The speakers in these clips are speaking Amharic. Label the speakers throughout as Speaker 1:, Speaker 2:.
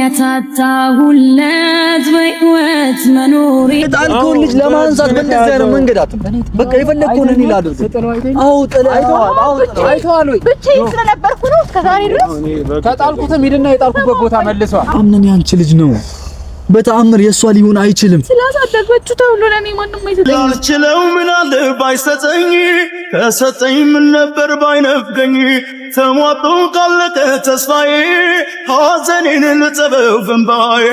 Speaker 1: ያታታሁለት በህይወት መኖር
Speaker 2: ጣልኩን ልጅ ለማንሳት በእንደዚህ አይነት መንገድ በቃ የፈለግኩን እኔ ላድርግ። አዎ አይተዋል ወይ ብቻዬን ስለነበርኩ ነው እስከዛሬ ድረስ
Speaker 3: ከጣልኩትም ሄድና የጣልኩበት ቦታ መልሰዋል።
Speaker 2: አምነን ያንቺ ልጅ ነው በተአምር የሷ ሊሆን አይችልም።
Speaker 1: ስላሳደገችው ተብሎ ለኔ ማንንም አይሰጠኝ።
Speaker 4: ያልችለው ምን አለ ባይሰጠኝ ከሰጠኝ ምን ነበር ባይነፍገኝ ተሟጦ ካለቀ ተስፋዬ ሐዘኔን ልጸበው በእንባዬ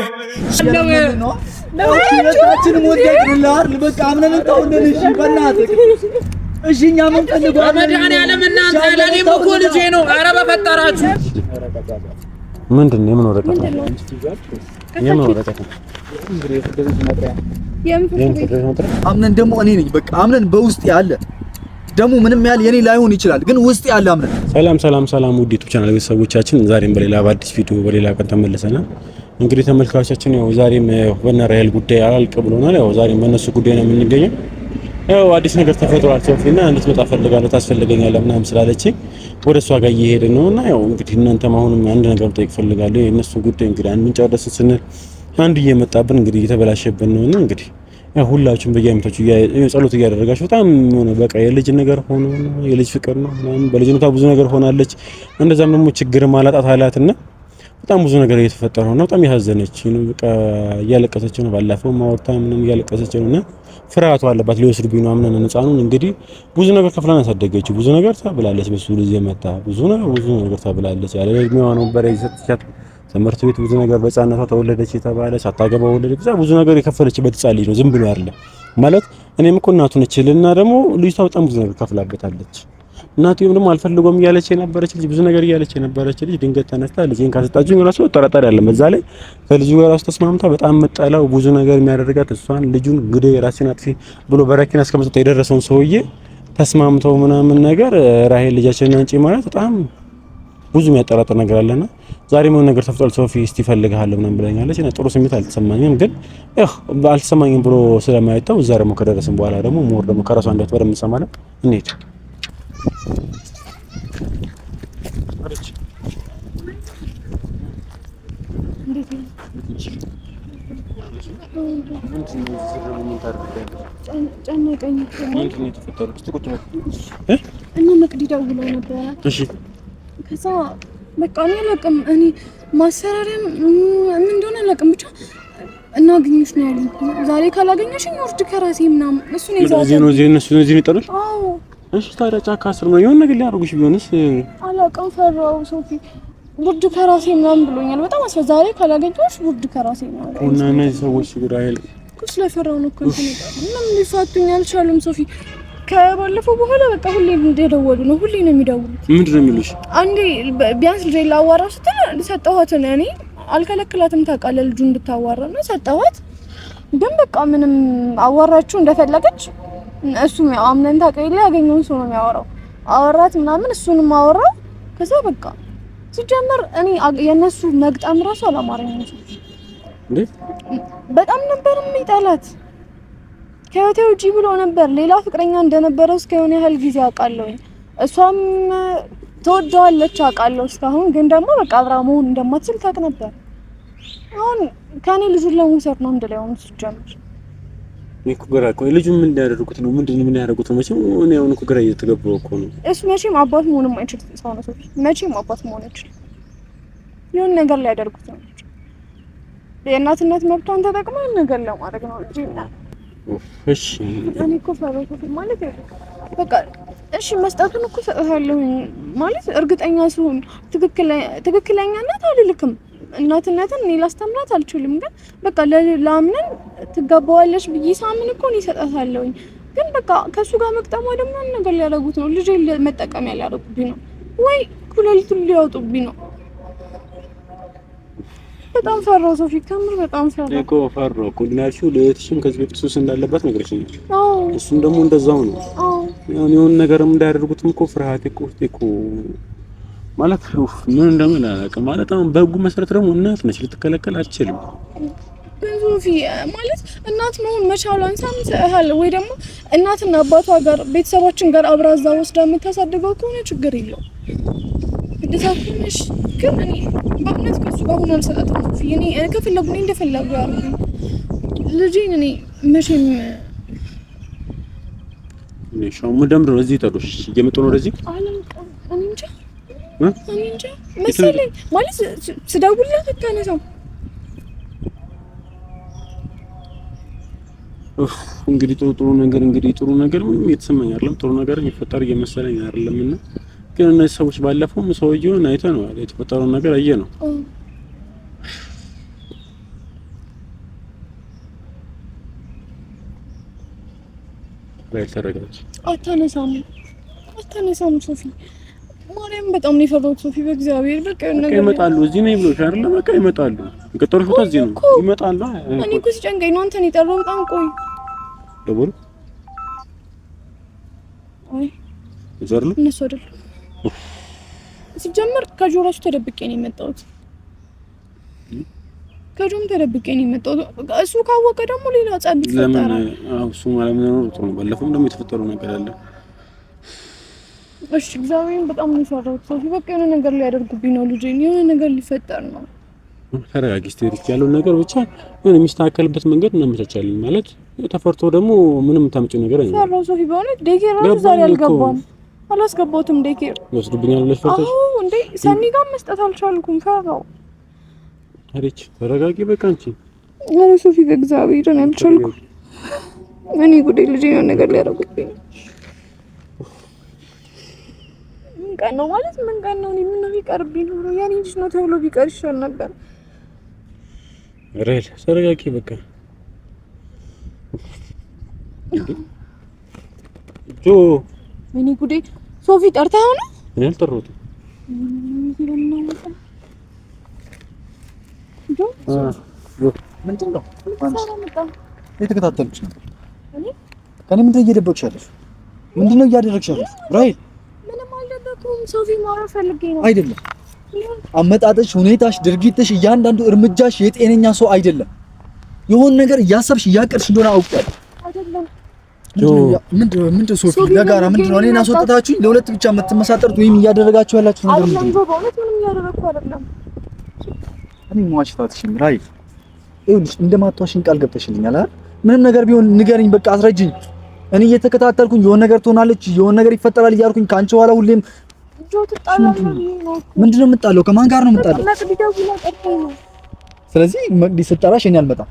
Speaker 2: ለወጣችን ሞደቅልላር በቃ አምነን ተውነን። እሺ በእናትህ እሺ እኛ ምን ፈልገው
Speaker 3: መድኃኒዓለም እናንተ ለኔም እኮ ልጄ ነው። ኧረ በፈጠራችሁ
Speaker 5: ምንድነው የምን ወረቀት ነው? የምን ወረቀት ነው?
Speaker 2: አምነን ደግሞ እኔ ነኝ በቃ አምነን በውስጥ ያለ ደግሞ ምንም ያህል የኔ ላይሆን ይችላል ግን ውስጥ ያለ አምነን።
Speaker 5: ሰላም ውድ ዩቲዩብ ቻናል ቤተሰቦቻችን ዛሬም በሌላ በአዲስ ቪዲዮ በሌላ ቀን ተመልሰናል። እንግዲህ ተመልካቾቻችን ያው ዛሬም በእነ ራሔል ጉዳይ አላልቅ ብሎናል። ያው ዛሬም በእነሱ ጉዳይ ነው የምንገኘው። ያው አዲስ ነገር ተፈጥሯል። ሶፊና እንድትመጣ ፈልጋለሁ ታስፈልገኛለህ ምናምን ስላለችኝ ወደ እሷ ጋር እየሄድን ነውና ያው እንግዲህ እናንተም አሁንም አንድ ነገር ጠይቅ ፈልጋለሁ። የእነሱ ጉዳይ እንግዲህ አንድ ምንጫው ደስ ስንል አንድ እየመጣብን እንግዲህ እየተበላሸብን ነውና እንግዲህ ያው ሁላችሁም በየአመታችሁ ጸሎት እያደረጋችሁ በጣም ሆነ በቃ የልጅ ነገር ሆኖ የልጅ ፍቅር ነው ምናምን በልጅነቷ ብዙ ነገር ሆናለች። እንደዛም ደግሞ ችግር ማላጣት አላትና በጣም ብዙ ነገር እየተፈጠረ ነው። በጣም ያዘነች ነው በቃ እያለቀሰች ነው። ባለፈው ማወርታ ምንም እያለቀሰች ነውና ፍርሃቱ አለባት ሊወስዱብኝ ነው አምነን ህፃኑን እንግዲህ ብዙ ነገር ከፍላን ያሳደገችው ብዙ ነገር ታብላለች። በሱ ልጅ የመጣ ብዙ ነገር ታብላለች። ያለ እድሜዋ ነው በረይ ሰጥቻት ትምህርት ቤት ብዙ ነገር በህፃንነቷ ተወለደች የተባለች አታገባ ወለደች ብዙ ነገር የከፈለችበት ህፃን ልጅ ነው። ዝም ብሎ አይደለም ማለት እኔም እኮ እናቱ ነችልና ደግሞ ልጅቷ በጣም ብዙ ነገር ከፍላበታለች። እናቱም ደግሞ አልፈልጎም እያለች የነበረች ልጅ ብዙ ነገር እያለች የነበረች ልጅ ድንገት ተነስታ ልጅን ካሰጣችኝ ራሱ ተጠራጣሪ አይደለም። በዛ ላይ ከልጁ ጋር ራሱ ተስማምታ በጣም መጣላው ብዙ ነገር የሚያደርጋት እሷን ልጁን እንግዲህ ራሴን አጥፊ ብሎ በረኪና እስከመስጠት የደረሰውን ሰውዬ ተስማምተው ምናምን ነገር ራሔል ልጃችንን አንጪ ማለት በጣም ብዙ የሚያጠራጥር ነገር አለና ዛሬ ምን ነገር ተፈጥሯል። ሶፊ እስቲ ፈልግሃለሁ ምናምን ብለኛለች እና ጥሩ ስሜት አልተሰማኝም። ግን አልተሰማኝም ብሎ ስለማይተው እዛ ደግሞ ከደረስን በኋላ ደግሞ ሞር ደግሞ ከራሷ አንደበት በደምብ እንሰማለን። እንሂድ
Speaker 1: እና መቅዲ ደውለው ነበር። እሺ ከዛ በቃ እኔ አላውቅም እኔ ማሰራሪያም ምን እንደሆነ አላውቅም ብቻ እናገኝሽ ነው ያሉኝ። ዛሬ ካላገኘሽኝ ወርድ ከራሴ ምናምን እሱ ነው ይዛው
Speaker 5: ነው ይጠሩሽ። አዎ እሺ ታዲያ ጫካ ስር ነው የሆነ ነገር ሊያደርጉሽ ቢሆንስ?
Speaker 1: አላውቅም ፈራው ሶፊ ውርድ ከራሴ ምናምን ብሎኛል። በጣም ዛሬ ካላገኘሽ ውርድ ከራሴ ነው
Speaker 5: እና እነዚህ ሰዎች ራሔል
Speaker 1: ስለፈራው ነው እኮ ምንም ሊፋቱኝ አልቻሉም ሶፊ። ከባለፈው በኋላ በቃ ሁሌ እንደደወሉ ነው ሁሌ ነው የሚደውሉት።
Speaker 5: ምንድን ነው የሚሉሽ?
Speaker 1: አንዴ ቢያንስ ልጅ ላዋራ ስትል ሰጠኋት። እኔ አልከለክላትም ታውቃለህ ልጁ እንድታዋራ ነው ሰጠኋት። ግን በቃ ምንም አዋራችሁ እንደፈለገች እሱም ያው አምነን ታውቂያለሽ ያገኘውን ሰው ነው የሚያወራው። አወራት ምናምን እሱንም አወራው። ከዛ በቃ ሲጀመር እኔ የነሱ መግጠም ራሱ አላማረኝም እንዴ በጣም ነበር የሚጠላት ከህይወቴ ውጪ ብሎ ነበር። ሌላ ፍቅረኛ እንደነበረው እስከሆነ ያህል ጊዜ አውቃለሁ። እሷም ተወደዋለች አውቃለሁ እስካሁን። ግን ደግሞ በቃ አብራ መሆን እንደማትችል ታውቅ ነበር። አሁን ከኔ ልጁን ለመውሰድ ነው እንደላይ ሆኖ ሲጀምር
Speaker 5: ግራ እኮ ልጁ ምን እንዳደረጉት ነው ምን ያደረጉት ነው መቼም እኔ አሁን እኮ ግራ እየተገባው እኮ ነው።
Speaker 1: እሱ መቼም አባት መሆንም አይችል ሰው ነው። መቼም አባት መሆን አይችል የሆነ ነገር ላይ ያደርጉት ነው። የእናትነት መብቷን ተጠቅማ ነገር ለማድረግ ነው እንጂ
Speaker 5: እሺ
Speaker 1: እኔ እኮ ፈረኩት ማለት በቃ እሺ መስጠቱን እኮ ሰጥሃለሁ ማለት እርግጠኛ ሲሆን ትክክለኛነት አልልክም። እናትነትን እኔ ላስተምራት አልችልም። ግን በቃ ለአምነን ትገባዋለች ብዬ ሳምን እኮ ነው ሰጣታለሁ። ግን በቃ ከሱ ጋር መቅጠማ ደግሞ ነገር ሊያደርጉት ነው። ልጅ መጠቀም ያላደርጉብኝ ነው ወይ ኩላሊቱን ሊያወጡብኝ ነው። በጣም ፈራሁ ሶፊ፣ ከምር በጣም ፈራሁ
Speaker 5: እኮ ፈራሁ እኮ ልናልሽው ለእህትሽም ከዚህ በፊት ሱስ እንዳለባት ነግረሽኛል።
Speaker 1: አዎ
Speaker 5: እሱም ደግሞ እንደዛው ነው።
Speaker 1: አዎ
Speaker 5: የሆነ ነገርም እንዳያደርጉትም እኮ ፍርሃት እኮ ማለት ምን እንደምን አላውቅም። ማለት አሁን በህጉ መሰረት ደግሞ እናት ነች፣ ልትከለከል አትችልም።
Speaker 1: ሶፊ ማለት እናት መሆን መቻሏን ሳምሰሃል ወይ ደግሞ እናትና አባቷ ጋር ቤተሰቦችን ጋር አብራዛ ወስዳ የምታሳድገው ከሆነ ችግር የለው። እንደዛኩንሽ ግን እኔ በእውነት ከሱ ጋር ሆነ አልሰጣትም ሶፊ። እኔ ከፈለጉ እኔ እንደፈለጉ ያርጉ ልጄን እኔ መቼም
Speaker 5: እኔ ሻው ምንድነው ነው እዚህ ተዶሽ እየመጡ ነው ወደዚህ
Speaker 1: አላውቅም። እኔ እንጃ መሰለኝ ማለት ስደውልላት አታነሳም።
Speaker 5: እንግዲህ ጥሩ ነገር ምንም እየተሰማኝ አይደለም። ጥሩ ነገር እየፈጠረ እየመሰለኝ አይደለምና ግን እነዚህ ሰዎች ባለፈው ሰውየውን አይተህ ነው የተፈጠረውን ነገር አየህ ነው። ተረጋግጥ።
Speaker 1: አታነሳም ሶፊ። ማርያም በጣም ነው የፈራሁት ሶፊ። በእግዚአብሔር በቃ ነገር
Speaker 5: ይመጣሉ። እዚህ ነው ብሎሽ አይደለ? በቃ ይመጣሉ። የቀጠሮ ፎቶ እዚህ ነው ይመጣሉ።
Speaker 1: እኔ እኮ ሲጨንቀኝ ነው አንተን የጠራው። በጣም ቆይ
Speaker 5: ደውል።
Speaker 1: አይ
Speaker 5: ዘርሉ
Speaker 1: እነሱ አይደለም። ሲጀመር ከጆሮአቸው ተደብቄ ነው የመጣሁት። ከጆም ተደብቄ ነው የመጣሁት። እሱ ካወቀ ደግሞ ሌላ ጻድቅ ይፈጠራል።
Speaker 5: ለምን? እሱ ማለት ነው ጥሩ ነው። ባለፈውም ደግሞ የተፈጠረው ነገር አለ።
Speaker 1: እሺ እግዚአብሔርን በጣም ነው የፈራሁት ሶፊ። በቃ የሆነ ነገር ሊያደርጉብኝ ነው ልጄን፣ የሆነ ነገር ሊፈጠር ነው።
Speaker 5: ተረጋጊ። ስቴሪክ ያለው ነገር ብቻ የሆነ የሚስተካከልበት መንገድ እናመቻቻለን። ማለት ተፈርቶ ደግሞ ምንም ታምጪው ነገር አይደለም።
Speaker 1: ፈራሁ ሶፊ። በእውነት ዴኬር ራሱ ዛሬ አልገባም፣ አላስገባሁትም ዴኬር።
Speaker 5: ወስዱብኛል ብለሽ ፈርተሽ?
Speaker 1: አዎ እንዴ ሰኒ ጋር መስጠት አልቻልኩም፣ ፈራሁ።
Speaker 5: አሬች ተረጋጊ በቃ አንቺ።
Speaker 1: አረ ሶፊ በእግዚአብሔርን አልቻልኩም። እኔ ጉዴ ልጄን የሆነ ነገር ሊያደርጉብኝ ቀን ነው ማለት ምን ቀን ነው? እኔ ምን ነው ቢቀርብኝ ኖሮ ያኔ ልጅ ነው ተብሎ ቢቀር ይሻል ነበር።
Speaker 5: ሬል ተረጋጊ በቃ ጆ።
Speaker 1: እኔ ጉዴ ሶፊ ጠርተኸው ነው?
Speaker 5: እኔ አልጠራሁትም።
Speaker 2: ምንድን ነው የተከታተሉሽ ነበር? ከእኔ ምንድን ነው እየደበቅሽ ያለሽ? ምንድን ነው እያደረግሽ ያለሽ? ራይል
Speaker 1: ምንም አልደበኩም ሶፊ። ማውራት ፈልጌ ነው።
Speaker 2: አይደለም አመጣጥሽ፣ ሁኔታሽ፣ ድርጊትሽ፣ እያንዳንዱ እርምጃሽ የጤነኛ ሰው አይደለም። የሆነ ነገር እያሰብሽ እያቀድሽ እንደሆነ አውቃለሁ።
Speaker 1: አይደለም
Speaker 2: ምንድን ሶፊ ለጋራ ምንድን ነው እኔን አስወጣታችሁኝ ለሁለት ብቻ የምትመሳጠሩት ወይም እያደረጋችሁ ያላችሁ ነገር ምንድን ነው?
Speaker 1: በእውነት ምንም እያደረግኩ አይደለም።
Speaker 2: እኔ መዋሽታትሽኝ ራይል ይኸውልሽ እንደማትዋሽኝ ቃል ገብተሽልኛል አይደል? ምንም ነገር ቢሆን ንገሪኝ፣ በቃ አስረጅኝ። እኔ እየተከታተልኩኝ የሆነ ነገር ትሆናለች፣ የሆነ ነገር ይፈጠራል እያልኩኝ ከአንቺ በኋላ ሁሌም ምንድን ነው የምጣለው? ከማን ጋር ነው የምጣለው? ስለዚህ መቅዲ ስጠራሽ እኔ አልመጣም።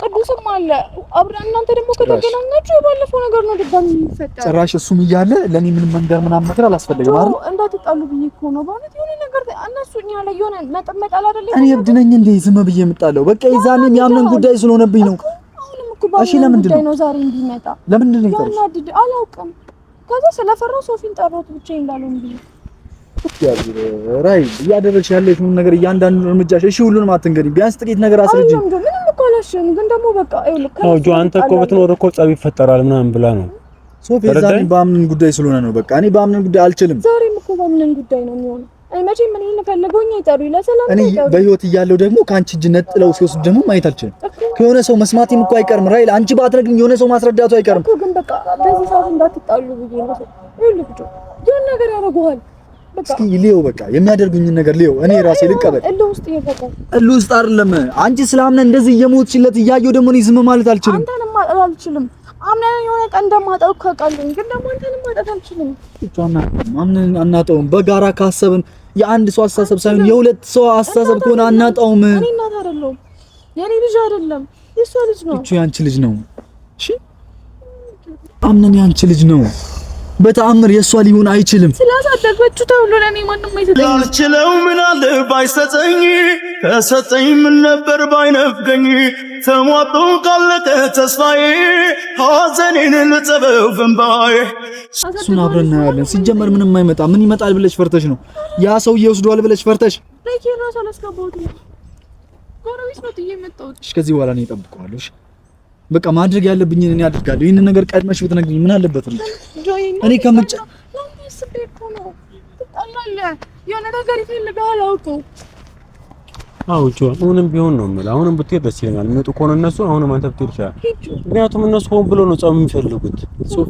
Speaker 1: ቅዱስም አለ አብረን። እናንተ ደግሞ ከተገናኛችሁ የባለፈው ነገር ነው ድጋሚ የሚፈጠር።
Speaker 2: ጭራሽ እሱም እያለ ለኔ ምንም መንገር ምናምን ነገር አላስፈልግም አይደል?
Speaker 1: እንዳትጣሉ ብዬ እኮ ነው በእውነት። የሆነ ነገር እነሱ እኛ ላይ የሆነ ነጥብ መጣል አይደለም።
Speaker 2: እኔ እብድ ነኝ እንዴ ዝም ብዬ የምጣለው? በቃ የዛኔም ያምነን ጉዳይ ስለሆነብኝ ነው።
Speaker 1: አሁንም እኮ ባለው ጉዳይ ነው ዛሬ እንዲመጣ።
Speaker 2: ለምንድን ነው ይፈርሽ?
Speaker 1: አላውቅም። ከዛ ስለፈራው ሶፊን ጠራሁት ብቻዬን እንዳልሆን ብዬ።
Speaker 2: ራይ እያደረግሽ ያለሽውን ነገር እያንዳንዱ እርምጃሽ፣ እሺ ሁሉንም አትንገሪኝ፣ ቢያንስ ጥቂት ነገር አስረጅኝ።
Speaker 1: ምንም እኮ አላሽም፣ ግን ደግሞ በቃ
Speaker 5: ጆ አንተ እኮ ብትኖር እኮ ጸብ ይፈጠራል ምናምን ብላ ነው
Speaker 2: ሶፊ። ዛሬ በአምነን ጉዳይ ስለሆነ ነው። በቃ እኔ በአምነን ጉዳይ አልችልም።
Speaker 1: ዛሬም እኮ በአምነን ጉዳይ ነው የሚሆነው። መቼም ምን ልፈልገውኝ አይጠሩ ለሰላም
Speaker 2: እኔ በህይወት እያለሁ ደግሞ ከአንቺ እጅ ነጥለው ሲወስድ ደግሞ ማየት አልችልም። ከሆነ ሰው መስማቴም እኮ አይቀርም ራይል። አንቺ ባትነግሪኝ የሆነ ሰው ማስረዳቱ አይቀርም
Speaker 1: እኮ። ግን በቃ በዚህ ሰዓት እንዳትጣሉ ብዬ ነው። ይልክጆ የሆነ ነገር ያደርጉሃል።
Speaker 2: እስኪ ሊዮ በቃ የሚያደርጉኝን ነገር ሊዮ እኔ ራሴ ልቀበል። እልህ ውስጥ አይደለም አንቺ ስላምነ እንደዚህ እየሞትሽለት እያየሁ ደግሞ እኔ ዝም ማለት አልችልም።
Speaker 1: አንተንም ማጣት አልችልም። አምነን የሆነ ቀን እንደማጣው ካቃለኝ፣ ግን ደግሞ አንተንም ማጣት አልችልም። እጫና
Speaker 2: አምነን አናጣውም። በጋራ ካሰብን የአንድ ሰው አስተሳሰብ ሳይሆን የሁለት ሰው አስተሳሰብ ከሆነ አናጣውም።
Speaker 1: እኔ እናት አይደለሁም፣ የኔ ልጅ አይደለም፣ የሷ ልጅ ነው።
Speaker 2: እቺ ያንቺ ልጅ ነው። እሺ አምነን ያንቺ ልጅ ነው። በተአምር የሷ ሊሆን አይችልም።
Speaker 1: ስላሳደገችው ተብሎ ለኔ ማንም አይሰጠኝ።
Speaker 4: ያልችለው ምን አለ ባይሰጠኝ፣ ከሰጠኝ ምን ነበር ባይነፍገኝ፣ ተሟጦ ካለቀ ተስፋዬ ሐዘኔን ልጠበው በእንባዬ።
Speaker 2: እሱን አብረን እናያለን። ሲጀመር ምንም አይመጣ። ምን ይመጣል ብለሽ ፈርተሽ ነው? ያ ሰውዬ ወስዷል ብለሽ ፈርተሽ
Speaker 1: ጎረቤት ነው እየመጣሁት።
Speaker 2: እሺ ከዚህ በኋላ እኔ እጠብቀዋለሁ። እሺ በቃ ማድረግ ያለብኝን እኔ አድርጋለሁ። ይሄንን ነገር ቀድመሽ ብትነግሪኝ ምን አለበት ነው? እኔ ከምጨ
Speaker 1: የሆነ ነገር ይፈልጋል አውቀው።
Speaker 5: አዎ አሁንም ቢሆን ነው የምልህ። አሁንም ብትሄድ ደስ ይለኛል። የሚመጡ ከሆነ እነሱ አሁንም አንተ ብትሄድ ይችላል። ምክንያቱም እነሱ ሆን ብሎ ነው ጸብ የሚፈልጉት።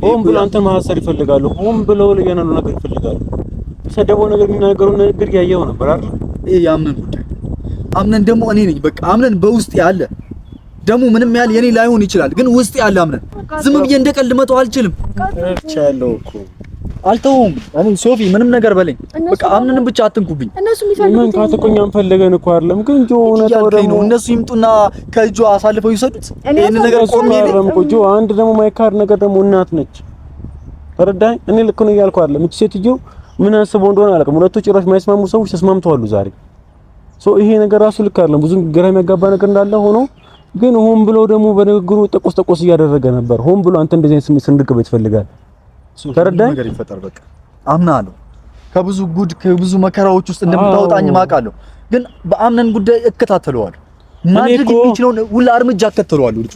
Speaker 5: ሆን ብሎ አንተን ማሳሰር ይፈልጋሉ። ሆን ብሎ ለያነው ነገር ይፈልጋሉ። ሰደበው ነገር የሚናገረው ነገር ያየው ነበር አይደል?
Speaker 2: ይሄ ያምነን ጉዳይ አምነን ደግሞ እኔ ነኝ በቃ አምነን በውስጥ ያለ ደግሞ ምንም ያህል የኔ ላይሆን ይችላል፣ ግን ውስጥ ያለ አምነን ዝም ብዬ እንደቀልድ መተው አልችልም።
Speaker 5: እርቻለሁ እኮ
Speaker 2: አልተውም። እኔ ሶፊ ምንም ነገር በለኝ በቃ አምነን ብቻ አትንኩብኝ።
Speaker 1: እነሱ የሚፈልጉት
Speaker 5: ምን ካተቆኛም ፈልገን እኮ አይደለም፣ ግን ጆ ነው
Speaker 2: እነሱ ይምጡና ከእጇ አሳልፈው ይሰዱት። ይሄን ነገር ቆም
Speaker 5: ይሄን እኮ ጆ አንድ ደግሞ ማይካር ነገር ደግሞ እናት ነች። ተረዳኝ። እኔ ልክ ነው እያልኩ አይደለም። እቺ ሴትዮ ምን አስበው እንደሆነ አላውቅም። ሁለቱ ጭራሽ ማይስማሙ ሰዎች ተስማምተዋል ዛሬ። ይሄ ነገር ራሱ ልክ አይደለም። ብዙ ግራ የሚያጋባ ነገር እንዳለ ሆኖ ግን ሆን ብሎ ደግሞ በንግግሩ ጠቆስ እያደረገ ነበር። ሆን ብሎ አንተ እንደዚህ ስሜት እንድትገባ ይፈልጋል። ተረዳኝ። ነገር
Speaker 2: ይፈጠር በቃ አምናለሁ። ከብዙ ጉድ ከብዙ መከራዎች ውስጥ እንደምታወጣኝ ማውቃለሁ። ግን በአምነን ጉዳይ እከታተለዋለሁ። ማድረግ የሚችለው ሁላ እርምጃ እከታተለዋለሁ። ልጁ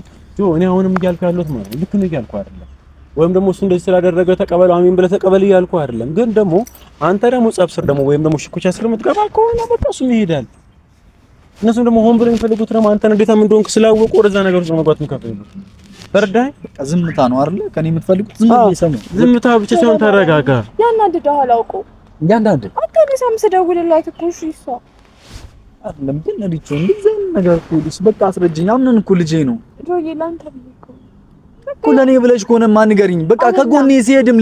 Speaker 5: እኔ አሁንም እያልኩ ያለሁት ማለት ልክ ነው እያልኩ አይደለም። ወይም ደግሞ እሱ እንደዚህ ስላደረገ ተቀበለው አሜን ብለህ ተቀበል እያልኩ አይደለም። ግን ደግሞ አንተ ደግሞ ጸብ ስር ደግሞ ወይም ደግሞ ሽኩቻ ስር የምትገባ ከሆነ በቃ እሱም ይሄዳል። እነሱም ደግሞ ሆን ብለው የሚፈልጉት ደግሞ አንተን እንዴት እንደሆንክ ስላወቁ ወደዛ ነገር ውስጥ መግባት ምከፈሉ። ተረዳኝ። በቃ
Speaker 2: ዝምታ ነው አይደል? ከኔ የምትፈልጉት ዝም ብዬ ሰሙ።
Speaker 5: ዝምታ ብቻ ሳይሆን ተረጋጋ።
Speaker 1: ያናድድሃል አውቀው።
Speaker 2: ያንዳንድ
Speaker 1: አታነሳም ስደውልላት እኮ እሺ ይሷ
Speaker 2: አይደለም ግን ልጅ እንደዚህ ነገር ኩልስ በቃ አስረጅኝ። አምነን እኮ ልጄ ነው
Speaker 1: ጆዬ ላንተ ብዬሽ
Speaker 2: እኮ ለኔ ብለሽ ከሆነ ማን ንገሪኝ። በቃ ከጎኔ ሲሄድም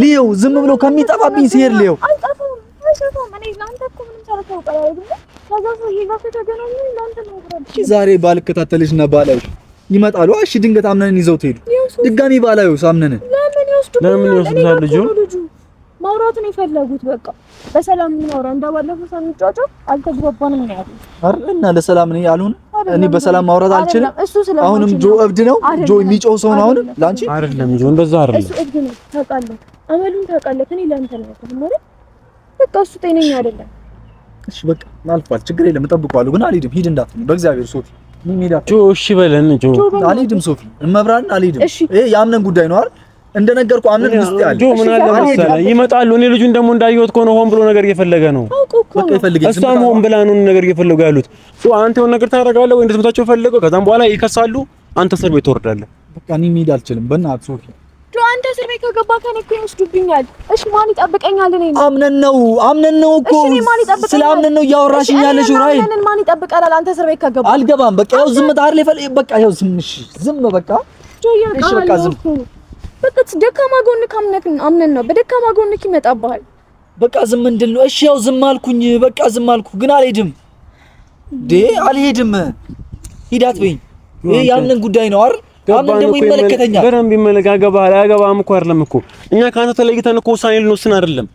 Speaker 2: ሊየው ዝም ብሎ ከሚጠፋብኝ ሲሄድ ሊየው
Speaker 1: አይጠፋም። እኔ ላንተ እኮ ምንም ሳልተው ቀላል ከዛ ሰው ይጋፍ ተገናኙ ላንተ ነው ብራ
Speaker 2: ዛሬ ባልከታተልሽና ባላይሽ ይመጣሉ። እሺ ድንገት አምነን ይዘው ትሄዱ ድጋሚ ባላዩ ሳምነን
Speaker 5: ለምን ይወስዳል? ልጁ
Speaker 1: ማውራት ነው የፈለጉት። በቃ በሰላም እናውራ እንደባለፈው ሳንጫጫ አልተግባባንም ነው ያሉት
Speaker 2: አይደል? እና ለሰላም ነው ያሉን። እኔ በሰላም ማውራት አልችልም። አሁንም ጆ እብድ ነው። ጆ የሚጮህ ሰው ነው። አሁንም ላንቺ
Speaker 5: አይደለም ጆ እንደዛ አይደለም።
Speaker 1: እሱ እብድ ነው ታውቃለህ። አመሉን ታውቃለህ። እኔ ላንተ ነው ማለት በቃ እሱ ጤነኛ አይደለም።
Speaker 2: እሺ በቃ አልፏል። ችግር የለም እጠብቀዋለሁ። ግን አልሄድም። ሂድ እንዳትል በእግዚአብሔር ሶፊ
Speaker 5: ጆ እሺ በለን ጆ
Speaker 2: አልሄድም። ሶፊ እመብራን አልሄድም። ይሄ የአምነን ጉዳይ ነው አይደል? እንደነገርኩ አምነን ውስጥ ያለ
Speaker 5: ጆ ምን አለ መሰለህ ይመጣሉ። እኔ ልጁን ደግሞ እንዳየሁት ከሆነ ሆን ብሎ ነገር እየፈለገ ነው።
Speaker 2: በቃ ይፈልገኝ
Speaker 5: እሷም ሆን ብላ ነው ነገር እየፈለጉ ያሉት። አንተ የሆነ ነገር ታደርጋለህ ወይ እንደስመታቸው ፈልገው ከዛም በኋላ ይከሳሉ። አንተ እስር ቤት ትወርዳለህ።
Speaker 2: በቃ እኔ መሄድ አልችልም። በእናትህ ሶፊ
Speaker 1: ጆ አንተ እስር ቤት ከገባ ከኔ እኮ ይወስዱብኛል። እሺ ማን ይጠብቀኛል? እኔ
Speaker 2: አምነን ነው እኮ ስለ አምነን ነው እያወራሽኝ ያለሽው። ራይ
Speaker 1: ማን ይጠብቀናል? አንተ እስር ቤት ከገባ
Speaker 2: አልገባም። በቃ ያው ዝም ታርለ በቃ ያው ዝም እሺ ዝም በቃ
Speaker 1: ጆ እሺ በቃ ዝም በቃ ደካማ ጎንክ አምነን ነው። በደካማ ጎንክ ይመጣብሃል።
Speaker 2: በቃ ዝም እንድል ነው። እሺ ያው ዝም አልኩኝ። በቃ ዝም አልኩ። ግን አልሄድም አልሄድም። ሂዳት በይኝ። ይሄ ያምነን ጉዳይ ነው አይደል? አምነን ደግሞ ይመለከተኛል።
Speaker 5: በደንብ ይመለከታል። አያገባም እኮ አይደለም እኮ እኛ ካንተ ተለይተን እኮ ውሳኔ ልንወስን አይደለም።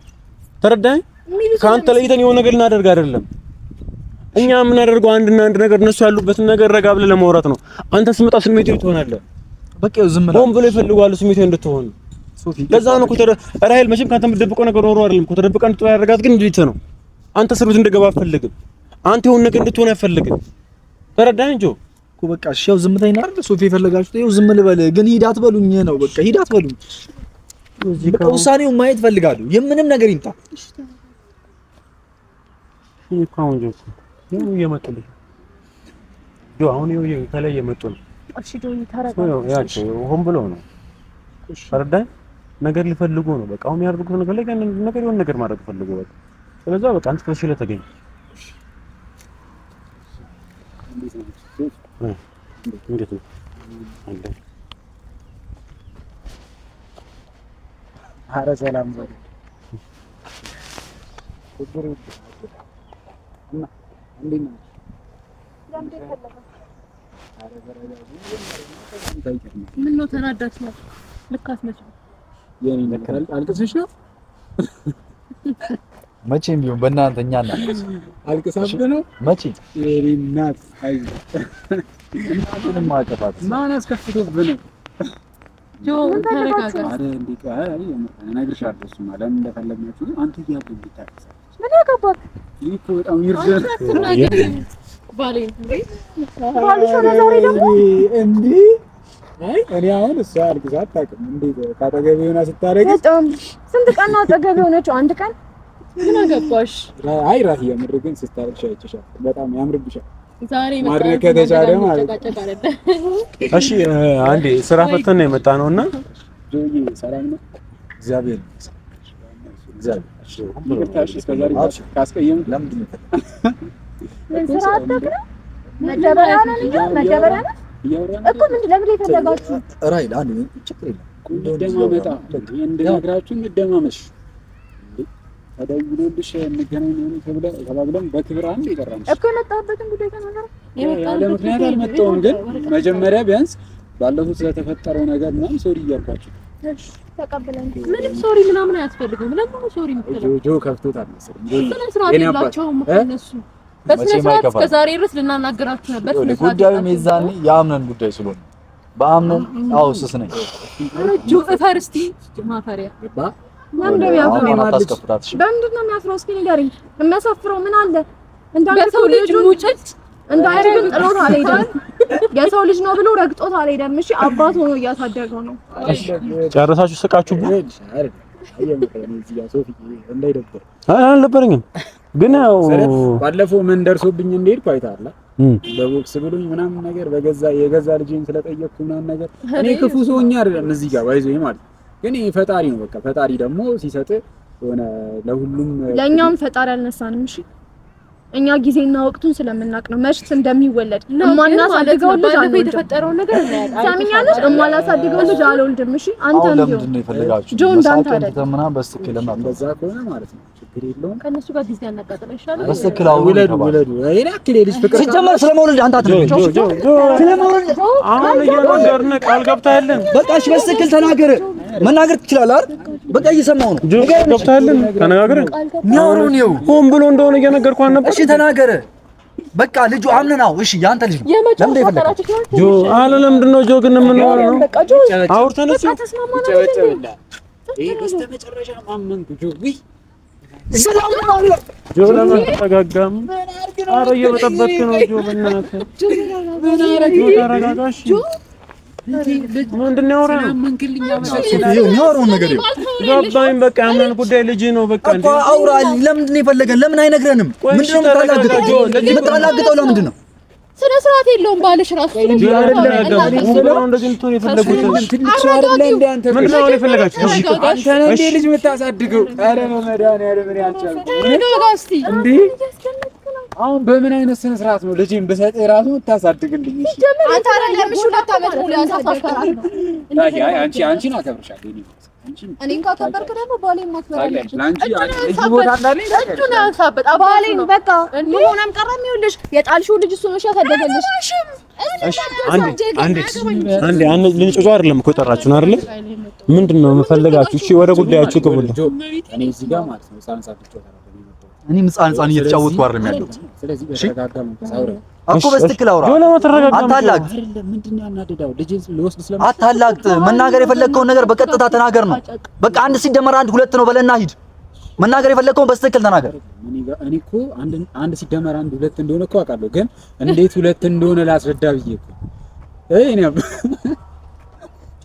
Speaker 5: ተረዳኝ። ካንተ ተለይተን የሆነ ነገር ልናደርግ አይደለም። እኛ የምናደርገው አንድና አንድ ነገር እነሱ ያሉበትን ነገር ረጋ ብለህ ለማውራት ነው። አንተ ስመጣ ስሜታዊ ትሆናለህ።
Speaker 2: በቃ ያው ዝም
Speaker 5: ሆን ብሎ ይፈልጋሉ ስሜታዊ እንድትሆን። ለዛ ነው እኮ ራሄል መቼም ካንተ የምትደብቀው ነገር ኖሮ አይደለም እኮ ተደብቀህ እንድትወጣ ያደርጋት ግን እንዴት ነው? አንተ እስር ቤት እንድትገባ አትፈልግም። አንተ የሆነ ነገር እንድትሆን አይፈልግም። ተረዳኝ እንጂ
Speaker 2: እኮ በቃ እሺ ያው ዝምታዬን አይደል ሶፊ የፈለጋችሁት? ይኸው ዝም ልበል ግን ሂድ አትበሉኝ ነው በቃ ሂድ አትበሉኝ። በቃ ውሳኔውን ማየት ፈልጋለሁ። የምንም ነገር ይምጣ።
Speaker 5: አሁን እየመጡልኝ አሁን ከላይ እየመጡ ነው።
Speaker 1: እሺ ዶኒ ተረጋጋ።
Speaker 5: ሆን ብለው ነው ተረዳኝ። ነገር ሊፈልጉ ነው። በቃ አሁን ያደርጉት ነገር ላይ ነገር የሆነ ነገር ማድረግ ፈልጉ በቃ። ስለዚህ በቃ አንተ ተሽለ ተገኝ። እንዴት ነው አንተ?
Speaker 2: ኧረ ሰላም ነው።
Speaker 1: ምን ነው ተናዳች ነው? ልክ አትመስልም።
Speaker 2: የኔ ነከራል አልቅስሽ ነው። መቼም ቢሆን በእናንተ እኛ እናልቅስ አልቅሳብህ ነው መቼ የኔ እናት አይ እናንተንም ማቀፋት ማን አስከፍቶብህ ነው?
Speaker 1: ጆ ተረጋጋ።
Speaker 2: አረ እንዴ አይ እነግርሻለሁ። እሱማ ለምን እንደፈለግናችሁ አንተ እያለህ እንድታቀሳ
Speaker 1: ምን አገባህ?
Speaker 2: ይሄ በጣም ይርዳል
Speaker 6: ባሌን
Speaker 1: ባልሽ ሆነ ዛሬ ደግሞ
Speaker 2: እንዴ አይ እኔ አሁን እሷ አልግዛ አታውቅም እንዴ ካጠገቤ ሆና ስታረግ
Speaker 1: በጣም ስንት ቀን ነው አጠገቤ ሆነችው? አንድ ቀን
Speaker 6: ምን አገባሽ?
Speaker 2: አይ ራስ የምር ግን ስታረግ ሻይችሻል በጣም ያምርብሻል።
Speaker 6: ዛሬ
Speaker 2: ማድረግ ከተቻለ ማለት
Speaker 5: እሺ አንዴ ስራ ፈተን ነው የመጣ ነውና
Speaker 2: ጆዬ ሰላም ነው እግዚአብሔር ካስቀየምኩ ለምንድን ነው
Speaker 1: ስራ አታውቅም? መደበሪያ ነው እኮ ምንድን ለምን የፈለጋችሁ?
Speaker 2: ራይል አንዴ ችግር የለም
Speaker 7: እንደማመጣ እንደነግራችሁ እንደማመሽ ተደውሎልሽ እንገናኝ ነው ተባብለን በክብር አንድ ይቀራንሽ
Speaker 1: እኮ የመጣሁበትን ጉዳይ ተናገር።
Speaker 7: ያለ ምክንያት አልመጣሁም፣ ግን መጀመሪያ ቢያንስ ባለፉት ስለተፈጠረው ነገር ምናምን ሶሪ እያልኳችሁ
Speaker 1: እሺ ተቀበለን።
Speaker 6: ምንም ሶሪ ምናምን አያስፈልግም። ለምን ሶሪ የምትለው?
Speaker 7: ጆ ከፍቶታል መሰለኝ።
Speaker 6: ስለ ስርዓት የላቸውም እነሱ። በስነ ስርዓት እስከ ዛሬ ድረስ ልናናገራችሁ ነበር። ስለ ስርዓት
Speaker 2: ጉዳዩ ሜዛኔ የአምነን ጉዳይ ስለሆነ በአምነን አውስስ ነኝ
Speaker 6: ጆ ፈርስቲ ማፈሪያ
Speaker 1: በምንድን ነው የሚያፍረው? እስኪ ንገሪኝ። የሚያሳፍረው ምን አለ?
Speaker 6: በሰው ልጅ ሙጭጭ
Speaker 1: እንዳይረግጥ ጥሎት አልሄደም። የሰው ልጅ ነው ብሎ ረግጦት አልሄደም። እሺ አባት ሆኖ እያሳደገው ነው።
Speaker 5: ጨረሳችሁ ስቃችሁ? አልነበረኝም ግን ያው
Speaker 7: ባለፈው ምን ደርሶብኝ እንደሄድኩ አይተሃል። በቦክስ ብሎኝ ምናምን ነገር የገዛ ልጄን ስለጠየቅኩ ምናምን ነገር እኔ ክፉ ሰውኛ አይደለም እዚህ ጋር ባይዞኝ ማለት ግን ፈጣሪ ነው። በቃ ፈጣሪ ደግሞ ሲሰጥ ሆነ ለሁሉም
Speaker 1: ለኛም ፈጣሪ አልነሳንም። እሺ እኛ ጊዜና ወቅቱን ስለምናውቅ ነው መሽት እንደሚወለድ እማናሳድገው ልጅ አለ
Speaker 6: የተፈጠረው ነገር
Speaker 1: ሳሚኛለሽ እማላሳድገው ልጅ አልወልድም። እሺ አንተ
Speaker 2: ለምንድን ነው የፈለጋችሁ?
Speaker 1: ጆ እንዳንተ አይደል
Speaker 2: ምናምን በስትክክል
Speaker 7: እንደዛ ከሆነ ማለት ነው ችግር የለውም።
Speaker 6: ከነሱ ጋር ጊዜ ያናቃጥል ይሻላል።
Speaker 2: በስትክክል
Speaker 7: ውለዱ እኔ አክሌ ልጅ ፍቅር
Speaker 2: ሲጀመር ስለመውለድ አንተ አትነግረኝ። ስለመውለድ
Speaker 5: አሁን እየነገርን ቃል ገብተሃልን?
Speaker 2: በቃ እሺ በስትክክል ተናገር። መናገር ትችላለህ አይደል? በቃ እየሰማሁ ነው።
Speaker 5: ገብተሃልን? ተነጋግረን
Speaker 2: የሚያወራው ነው
Speaker 5: ሆን ብሎ እንደሆነ እየነገርኩህ ነበር።
Speaker 2: እሺ ተናገረ። በቃ ልጁ አምነናው። እሺ ያንተ ልጅ ነው። ለምን ይፈልጋል?
Speaker 5: ጆ አለ ለምንድን ነው ጆ ግን የምንሆነው ነው?
Speaker 1: በቃ ጆ
Speaker 5: አውርተንስ
Speaker 7: ይሄ በስተመጨረሻ ማመንኩ ጆ ወይ
Speaker 2: ሰላም ነው
Speaker 5: ጆ ለምን ተጋጋም? ኧረ እየበጠበጥክ ነው ጆ በእናትህ ተረጋጋሽ። ምንድን ነው ያወራነው?
Speaker 2: የሚያወራውን ነገር
Speaker 5: ገባኝ። በቃ ያምነን ጉዳይ ልጅ ነው። በቃ
Speaker 2: እንዴ አውራ። ለምንድን ነው የፈለገን? ለምን አይነግረንም? ምንድን ነው የምታላግጠው? ለምንድን ነው
Speaker 6: ስነ ስርዓት የለውም ባልሽ ራሱ
Speaker 5: እንደዚህ እንትን የፈለጉት
Speaker 7: ትልቅ ሰው አይደለ እንደ አንተ
Speaker 5: ምን ነው የፈለጋችሁ?
Speaker 7: አንተ ነህ እንደ ልጅ የምታሳድገው? ኧረ ነው መድኃኒዓለም ምን ያልቻልኩ እንዴ! አሁን በምን አይነት ስነ ስርዓት ነው ልጅን ብሰጥ ራሱ የምታሳድግልኝ? እሺ
Speaker 1: አንተ አይደለም እሺ 2 ዓመት ሙሉ ያሳፈራል።
Speaker 7: አንቺን አከብርሻለሁ።
Speaker 1: እኔን ካከበርክ ደግሞ ባሌን ማክበር አለብህ።
Speaker 7: ላንቺ ልጅ ቦታ እንዳለኝ
Speaker 1: እሱን ያንሳበት ባሌን በቃ ሆነም ቀረም ይኸውልሽ የጣልሽው ልጅ እሱ ነው ያሳደገልሽ።
Speaker 5: አንዴ ልንጮህ አይደለም እኮ የጠራችሁን አይደለ? ምንድን ነው የምፈልጋችሁ? እሺ ወደ ጉዳያችሁ ግቡልኝ።
Speaker 7: እኔ እዚህ ጋር ማለት ነው ህፃን
Speaker 2: እኔም ህፃን እየተጫወትኩ አይደለም ያለሁት።
Speaker 7: ስለዚህ በተረጋጋ መንፈስ አውራ
Speaker 2: እኮ በስትክክል አውራ። አታላግጥ።
Speaker 7: ምንድን ነው ያናደዳው? ልጅን ልወስድ ስለምን
Speaker 2: አታላግጥ። መናገር የፈለግከውን ነገር በቀጥታ ተናገር ነው። በቃ 1 ሲደመር 1 2 ነው በለና ሂድ። መናገር የፈለግከውን በስትክክል ተናገር።
Speaker 7: እኔ እኮ አንድ ሲደመር 1 2 እንደሆነ እኮ አውቃለሁ፣ ግን እንዴት 2 እንደሆነ ላስረዳ ብዬ እኮ እኔ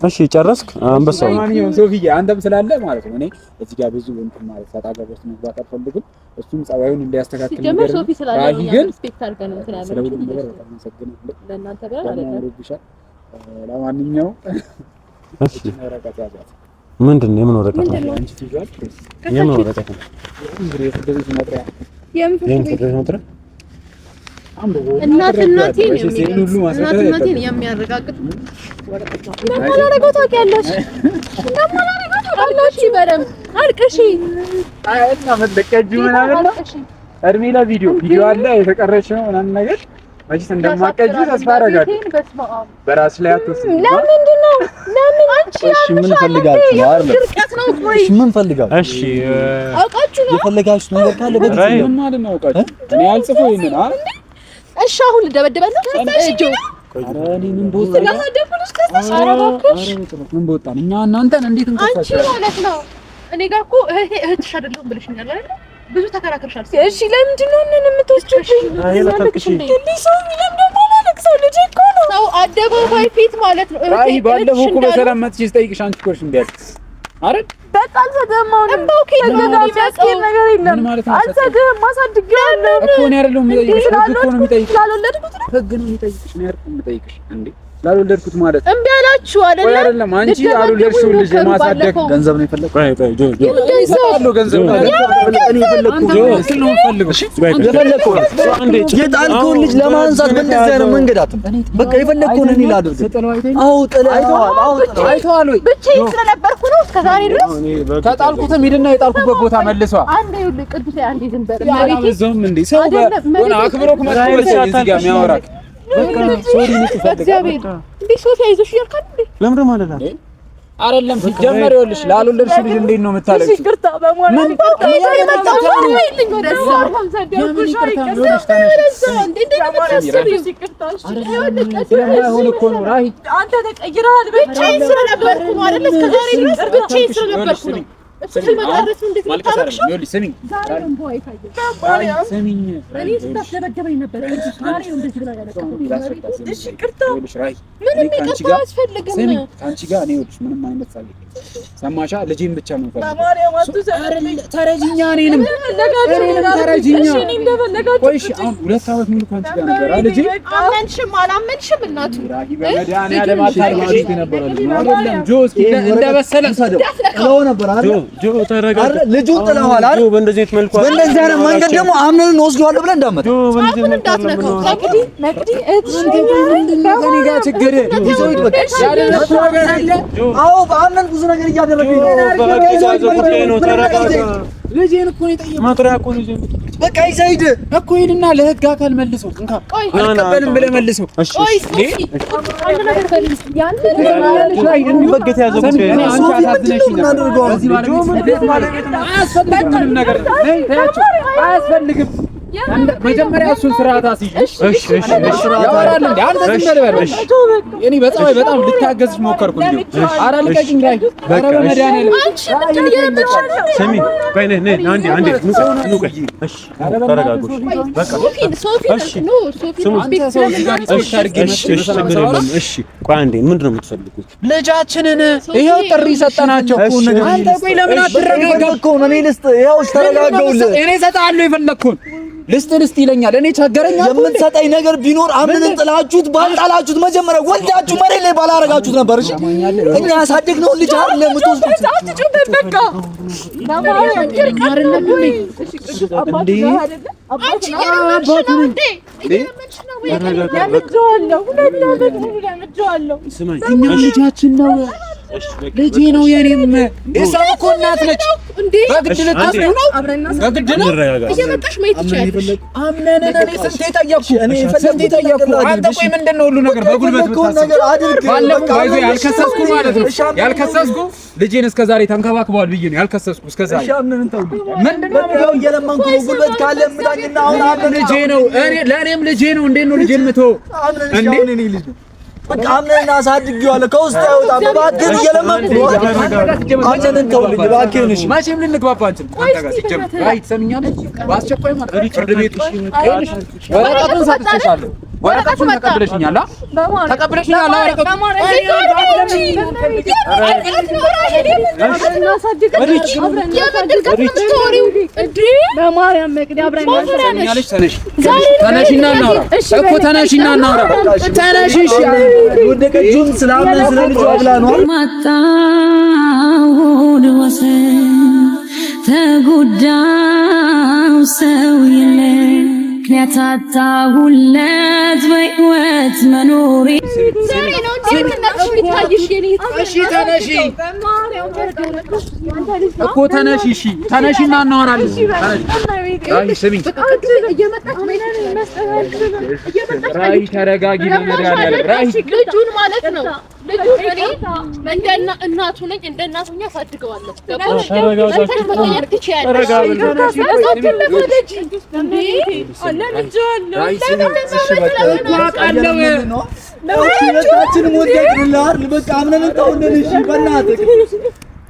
Speaker 5: እሺ ጨረስክ? አንበሳው
Speaker 7: ማንኛውም ሶፊዬ አንተም ስላለ ማለት ነው። እኔ እዚህ ጋር ብዙ እንትን ማለት ፈጣገር ውስጥ መግባት አልፈልግም። እሱም ጸባዩን እንዲያስተካክል ነገር
Speaker 6: ሶፊ ስላለ ነው ሪስፔክት አድርገን እንትን ያለው
Speaker 7: ስለዚህ ነገር በጣም አመሰግናለሁ።
Speaker 6: ለእናንተ ጋር አይደለም።
Speaker 7: ለማንኛውም
Speaker 5: እሺ ምንድን ነው? የምን ወረቀት ነው?
Speaker 7: አንቺ ትይዟል።
Speaker 5: የምን ወረቀት ነው?
Speaker 7: እንግዲህ የፍርድ መጥሪያ
Speaker 5: የምን መጥሪያ?
Speaker 6: እናትነቴን የሚያረጋግጥ ወረቀት ነው።
Speaker 1: ለማላረጋው ታውቂያለሽ። ለማላረጋው ታውቂያለሽ። በደምብ አልቅሺ።
Speaker 7: አይና መለቀጁ ምናምን ነው። እድሜ ለቪዲዮ አለ የተቀረችው ምናምን ነገር መቼስ እንደማቀጁ ተስፋ አደርጋለሁ። በራስ ላይ አትወስድ።
Speaker 1: ለምንድን ነው? ለምን አንቺ
Speaker 2: እሺ ምን ፈልጋችሁ ነው? አይደል
Speaker 1: ድርቀት ነው። ቆይ
Speaker 2: እሺ ምን ፈልጋችሁ?
Speaker 5: እሺ
Speaker 1: አውቃችሁ ነው
Speaker 2: የፈለጋችሁት ነገር ካለ በዚህ
Speaker 7: ምን ማለት ነው? አውቃችሁ እኔ አልጽፈው ይሄን አ
Speaker 1: እሺ አሁን ልደበደበል ነው እጆ
Speaker 7: አረኒ ምን ቦታ
Speaker 1: ስለማደብልሽ ከሰሽ አረባክሽ
Speaker 7: ምን ቦታ እኛ እናንተን እንዴት
Speaker 1: አንቺ
Speaker 7: እንከሳችሁ?
Speaker 1: ማለት ነው። እኔ ጋር እኮ እህትሽ አይደለም ብለሽኛል አይደል?
Speaker 6: ብዙ ተከራክረሻል።
Speaker 1: እሺ ለምንድን ነው እነን የምትወስጂብኝ? ሰው አደባባይ ፊት ማለት ነው።
Speaker 7: አይ ባለፈው እኮ በሰላም መጥቼ ስጠይቅሽ አንቺ እኮ እምቢ አልሽ አይደል?
Speaker 1: በቃ አልሰደማው ነው ነገር የለም። አልሰደም ማሳድጊያለሁ
Speaker 7: እኮ ነው አይደለም የምጠይቅሽ። ህግ እኮ ነው የሚጠይቅሽ። ስላልወለድኩት ነው ህግ ነው የሚጠይቅሽ። ነው አይደል የምጠይቅሽ እንዴ? ስላልወለድኩት ማለት
Speaker 1: እምቢ አላችሁ አይደል?
Speaker 7: አይደለም አንቺ አልወለድሽው ልጅ የማሳደግ ገንዘብ ነው የፈለኩት። ቆይ ገንዘብ ነው እኔ የፈለኩት ነው የምፈልገው። እሺ የጣልከውን ልጅ ለማንሳት በእንደዚህ አይነት መንገድ አትም በቃ የፈለኩውን እኔ ላድርግ። አዎ አይተዋል ወይ
Speaker 6: ብቻዬን ስለነበርኩ ነው እስከዛሬ ድረስ
Speaker 7: ከጣልኩትም ሂድና የጣልኩበት ቦታ መልሷ።
Speaker 6: አንዴ ይኸውልህ ቅዱስ አንዴ ዝም በል
Speaker 7: ማለትም እንዴ ሰው ወና አክብሮክ መጥቶ እዚህ ጋር የሚያወራክ በቃ ሶሪ ነው
Speaker 6: እግዚአብሔር እንዴ ሶፊያ ይዞሽ ይልካል እንዴ
Speaker 5: ለምን ማለት ነው
Speaker 7: አይደለም ሲጀመር ይኸውልሽ ላልወለድሽ ልጅ እንዴት ነው የምታለቅሽ?
Speaker 1: ይቅርታ በማለት
Speaker 7: ምን ሰማሻ ልጄን ብቻ ነው ተረጅኛ እኔንም ተረጅኛ ቆይሽ አሁን 2 ዓመት ሙሉ ካንቺ ጋር ነበር ልጄ
Speaker 6: አመንሽም አላመንሽም እናቱ
Speaker 7: በመድኃኒዓለም አታርጋሽ ነበር አይደለም ጆስ እንደበሰለ ነው ነበር አይደል
Speaker 5: ጆ ተረጋጋ
Speaker 2: ልጁ ጥለዋል አይደል
Speaker 5: ጆ በእንደዚህ አይነት መልኩ
Speaker 2: በእንደዚህ አይነት መንገድ ደግሞ አምነን እንወስደዋለን ብለን እንዳመጣ
Speaker 5: ጆ በእንደዚህ አይነት
Speaker 6: እንዳትነካው መቅዲ
Speaker 7: ከኔ ጋር ችግር ይዞት በቃ አዎ በአምነን ብዙ ነገር እያደረገኝ
Speaker 5: ነው ተረጋጋ
Speaker 7: ልጄን እኮ ነው የጠየቀው
Speaker 5: ማጥሪያ እኮ ልጄ
Speaker 2: በቃ ይዘይድ
Speaker 7: እኮ ሄድና ለህግ አካል መልሰው እንካ አልቀበልም ብለህ መልሰው
Speaker 5: እሺ
Speaker 6: አንድ ነገር ፈልስ
Speaker 7: ያንን በገት ያዘው እኔ አንቺ አሳዝነሽ ነው በዚህ ባለቤት አያስፈልግም ነገር ነይ ታያችሁ አያስፈልግም መጀመሪያ እሱን ስርዓት አስይሽ እሺ ያወራል እንዴ አንተ ዝም በል እሺ እኔ በጣም ልታገዝሽ ሞከርኩ እንዴ ኧረ ልቀቂኝ ላይ ኧረ በመድኃኒዓለም
Speaker 5: ስሚ ቆይ ነይ አንዴ ኑ ቆይ እሺ ተረጋጉ በቃ
Speaker 6: ሶፊ ነው
Speaker 5: እሺ ቆይ አንዴ ምንድን ነው የምትፈልጉት
Speaker 7: ልጃችንን ይሄው ጥሪ ሰጠናቸው አንተ ቆይ ለምን አትረጋጋም
Speaker 2: እኮ ነው እኔ ልስጥ ይኸው ተረጋጋውልህ
Speaker 7: እኔ እሰጥሃለሁ የፈለግኩን ልስጥ ይለኛል እኔ ቸገረኝ
Speaker 2: የምትሰጠኝ ነገር ቢኖር አምነን ጥላችሁት ባልጣላችሁት መጀመሪያ ወልዳችሁ መሬት ላይ ባላረጋችሁት ነበር እሺ እኛ ያሳደግነው ልጅ አይደለም የምትወስዱት
Speaker 1: አትጩበት በቃ
Speaker 7: እኛ ልጃችን ነው ልጄ ነው የኔም እሷም እኮ እናት ነች እንዴ በግድ ልታስነው ነው በግድ ነው
Speaker 6: እየመጣሽ ማየት ይችላል
Speaker 7: አምነን እኔ ስንቴ ጠየቅኩ አንተ ቆይ ምንድነው ሁሉ ነገር በጉልበት
Speaker 2: ነገር አድርግ
Speaker 7: ባለፈው ያልከሰስኩ ማለት ነው ያልከሰስኩ ልጄን እስከዛሬ ተንከባክበዋል ብዬ ነው ያልከሰስኩ እስከዛሬ
Speaker 2: እሺ አምነን እንተው ምንድነው ያው እየለመንኩ ነው ጉልበት ካለ ምዳኝና አሁን አምነን
Speaker 7: ልጄ ነው እኔ ለኔም ልጄ ነው እንዴት ነው ልጄን ምተው
Speaker 2: እንዴ እኔ ልጅ በቃ አምነን አሳድጌዋለሁ ከውስጥ አይወጣም እባክህን እየለመንኩ ነው አንተን ተውልኝ እባክህን እሺ
Speaker 7: መቼም ልንግባባ አንችልም አንተ ጋር ሲጀምር አይ ትሰምኛለህ በአስቸኳይ ማለት ፍርድ ቤት ወረቀቱን ሰጥቼሻለሁ ወረቀቱን ተቀብለሽኛል ተቀብለሽኛል
Speaker 1: በማርያም መቅዲ አብረን
Speaker 7: ተነሽና እናውራ እኮ ተነሽና እናውራ ተነሽ እሺ
Speaker 2: ወደቀጁን ስላምን ስለልጅ አብላ ነው
Speaker 8: ማጣውን ወሰን ተጎዳው ሰው የለ ምክንያት አጣሁለት በሕይወት መኖሬ
Speaker 6: ዛሬ ነው እንደምናችሁ የሚታይሽ የኔ
Speaker 7: እሺ ተነሺ እኮ ተነሺ እሺ ተነሽና እናወራለን አይ ስሚኝ ራይ ተረጋጊ በመድኃኒዓለም ራይ
Speaker 6: ልጁን ማለት ነው ልጁ እኔ እንደና እናቱ ነኝ እንደ እናቱኛ አሳድገዋለሁ
Speaker 2: ሁለታችንም ወደቅንልህ አይደል በቃ አምነን እንተውልን እሺ በእናትህ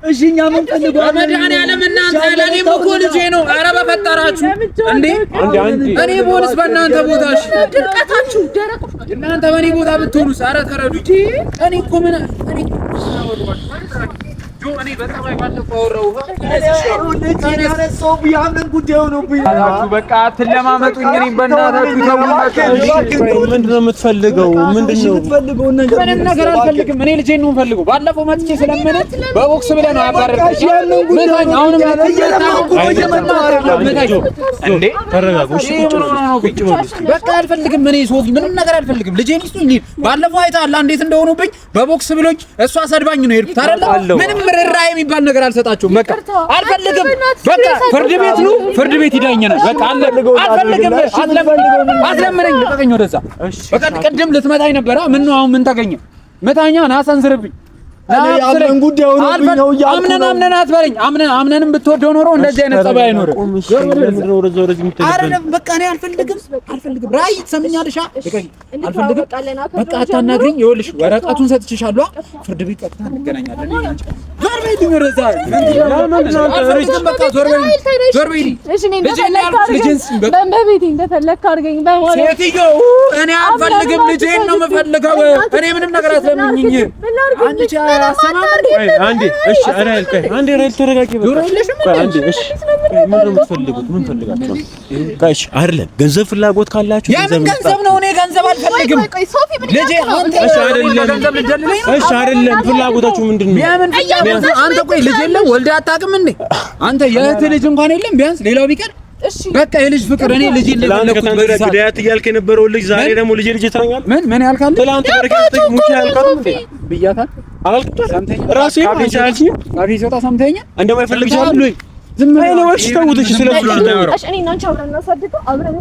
Speaker 2: እሺ እኛ ምን ፈልገው
Speaker 3: በመድኃኒዓለም እናንተ ለኔም እኮ ልጄ ነው። ኧረ በፈጠራችሁ እንዴ እኔ ቦንስ በእናንተ ቦታሽ
Speaker 6: ድርቀታችሁ ደረቁ
Speaker 3: እናንተ በእኔ ቦታ ብትሆኑስ? ኧረ ተረዱኝ። እኔ እኮ ምን እኔ እኔ በጣም ባለፈው አወራሁ
Speaker 2: እኔ ያነሳው ቢያምን ጉዳዩ ነው
Speaker 7: በቃ አትለማመጡኝ። እኔ በእናታችሁ ተው።
Speaker 5: ምንድነው የምትፈልገው? ምንድነው
Speaker 2: የምትፈልገው ነገር?
Speaker 7: ምንም ነገር አልፈልግም። እኔ ልጄን ነው የምፈልገው። ባለፈው መጥቼ ስለምን በቦክስ ብለህ ነው ያባረርከኝ። ምታኝ አሁንም እንዴ ተረጋጉ። እሺ ቁጭ በሉ። በቃ አልፈልግም። እኔ ሶፊ ምንም ነገር አልፈልግም። ልጄን ይስጡኝ። ባለፈው አይተሃል እንዴት እንደሆኑብኝ በቦክስ ብሎኝ እሷ ሰድባኝ ነው የሄድኩት አይደል? ምንም ርህራሄ የሚባል ነገር አልሰጣችሁም። በቃ አልፈልግም። በቃ ፍርድ ቤት ነው፣ ፍርድ ቤት ይዳኘናል። በቃ አልፈልግም። አትለምነኝ፣ ልቀቀኝ ወደዛ። በቃ ቅድም ልትመታኝ ነበረ። ምን ነው አሁን ምን ተገኘ? መታኛ ና አሰንዝርብኝ። አምነን አትበለኝ። አምነንም ብትወደው ኖሮ እንደዚህ አይነት ጸባይ አይኖርም። በቃ እኔ አልፈልግም። ራይ ትሰምኛለሽ? አልፈልግም። በቃ አታናግሪኝ። ይኸውልሽ ወረቀቱን ሰጥቼሻለሁ። ፍርድ ቤት ቀጥታ እንገናኛለን። ዞር በይ ወደዛ። አልፈልግም። በቃ ዞር በይ።
Speaker 1: እንደፈለክ አድርገኝ። ሴትዮ
Speaker 3: እኔ አልፈልግም። ልጄን ነው የምፈልገው። እኔ ምንም ነገር አትለምኝኝ። አንቺ
Speaker 5: አንዴ እሺ፣ አንዴ ራይል ተረጋጊ። በቃ አንዴ እሺ፣ ምን የምትፈልጉት? ምን ፈልጋችሁ? እሺ አይደለም ገንዘብ ፍላጎት ካላችሁ
Speaker 3: ገንዘብ ነው። እኔ ገንዘብ አልፈልግም። ልጄ
Speaker 5: እሺ አይደለም ፍላጎታችሁ ምንድነው?
Speaker 3: አንተ ቆይ ልጅ የለም ወልደህ አታውቅም እንዴ? አንተ የእህት ልጅ እንኳን የለም ቢያንስ ሌላው ቢቀር በቃ የልጅ ፍቅር እኔ ልጅ እንደፈለኩት በዛ
Speaker 5: ግዳያት እያልክ የነበረው ልጅ ዛሬ ደግሞ ልጅ ትራኛል።
Speaker 3: ምን ያልካል?
Speaker 5: ትላንት በረከት ሙቺ ያልካል እንዴ?
Speaker 3: ብያታል
Speaker 5: አልከታ
Speaker 3: ሰምተኛ
Speaker 5: ራሴ አንቺ
Speaker 3: አቢ ሲወጣ ሰምተኛ
Speaker 5: እንደማይፈልግ ይችላል። ዝም ብለህ ነው እሺ ተውትሽ። ስለዚህ
Speaker 1: እሺ እኔ እና አንቺ አብረን እናሳድገው አብረን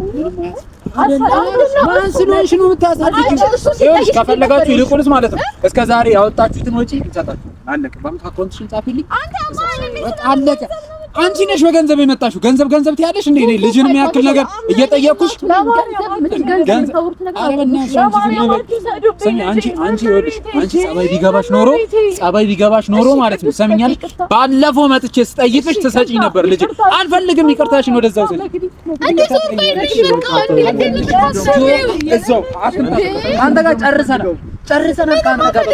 Speaker 3: ማን ስለሆንሽ ነው የምታሳድጊው? ከፈለጋችሁ ይልቁንስ ማለት ነው እስከ ዛሬ ያወጣችሁትን ወጪ እንሰጣችሁ። አለቀ። ባንክ አካውንትሽን ጻፊልኝ። አለቀ። አንቺ ነሽ በገንዘብ የመጣሽው። ገንዘብ ትያለሽ እንዴ? እኔ ልጅን የሚያክል ነገር እየጠየቅኩሽ አንቺ ጸባይ ቢገባሽ ኖሮ ማለት ነው ሰምኛለሽ። ባለፈው መጥቼ ስጠይቅሽ ትሰጪኝ ነበር። ልጅ አልፈልግም። ይቅርታሽን ወደዛው ሰጪ። አንተ ጋር ጨርሰናል። ከአንተ ጋር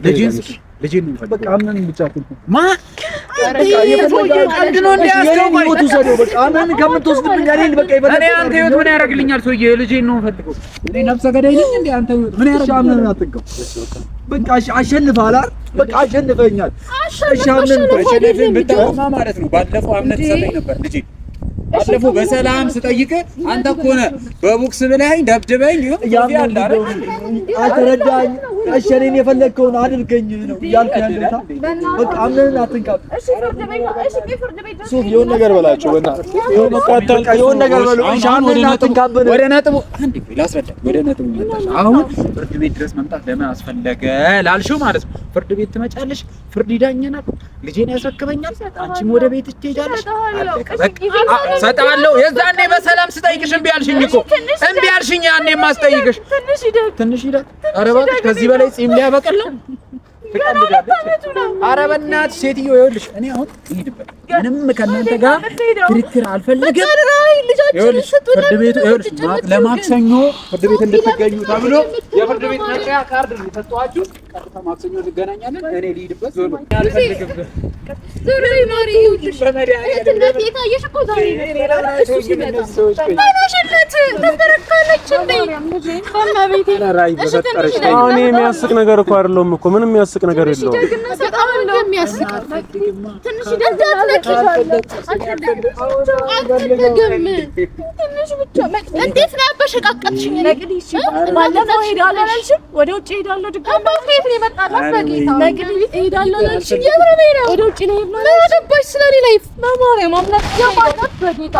Speaker 3: ልጅን ስጠኝ። ልጅን በቃ አምነን ብቻ ማ እኔ አንተ ህይወት ምን ያደርግልኛል? ሰውዬ ልጄን ነው የምፈልገው። እኔ ነፍሰ ገዳይ ነኝ እንዴ? አንተ ህይወት ምን ያደርግልኛል? አትገው
Speaker 2: በቃ አሸንፈሃል አይደል? በቃ አሸንፈኛል። እሺ
Speaker 3: አምነን ብታማ ማለት ነው። ባለፈው አምነን ትሰጠኝ ነበር ልጄ። ባለፈው በሰላም ስጠይቅ አንተ እኮ ነህ በቦክስ ብለኸኝ ደብድበኝ ይሁን
Speaker 2: አትረዳኝ። እሺ እኔን የፈለግከውን አድርገኝ ነው እያልኩ ያለሁት። በቃ አምነን አትንካብ። ሱፍ የሆነ ነገር በላቸው። የሆነ ነገር በሉ። እሺ አምነን አትንካብ።
Speaker 3: ወደ ነጥቡ አንዴ ላስረዳ። ወደ ነጥቡ መጣሽ። አሁን ፍርድ ቤት ድረስ መምጣት ለምን አስፈለገ ላልሽው ማለት ነው። ፍርድ ቤት ትመጫለሽ፣ ፍርድ ይዳኘናል፣ ልጄን ያስረክበኛል፣ አንቺም ወደ ቤት ትሄጃለሽ። ሰጣለሁ። የዛኔ በሰላም ስጠይቅሽ እምቢ አልሽኝ እኮ እምቢ አልሽኝ። ያኔ ማስጠይቅሽ ትንሽ ሂደት። ኧረ እባክሽ ከዚህ በላይ ጺም ሊያበቅል ነው። ኧረ በእናትሽ ሴትዮ ይኸውልሽ፣ እኔ አሁን ልሂድበት። ምንም ከእናንተ ጋር ክርክር አልፈልግም። ይኸውልሽ ፍርድ ቤቱ ይኸውልሽ ለማክሰኞ ፍርድ ቤት እንድትገኙ ተብሎ የፍርድ ቤት መጥሪያ ካርድ ነው የሰጠኋችሁ። ቀጥታ ማክሰኞ እንገናኛለን። እኔ ልሂድበት። ዞር አልፈልግም።
Speaker 5: አሁን የሚያስቅ ነገር እኮ አይደለም እኮ ምንም የሚያስቅ ነገር የለውም።
Speaker 6: እንዴት ነው ያበሸቃቀጥሽኝ?
Speaker 1: ባለፈው ሄዳለሁ አላልሽም? ወደ ውጭ ሄዳለሁ ድጋሚ
Speaker 6: ከየት ነው የመጣላት? በጌታ
Speaker 1: ሄዳለሁ አላልሽም?
Speaker 6: ወደ ውጭ ነው የሄድነው። ስለኔ ላይፍ በማርያም አምላክ ያማጣት በጌታ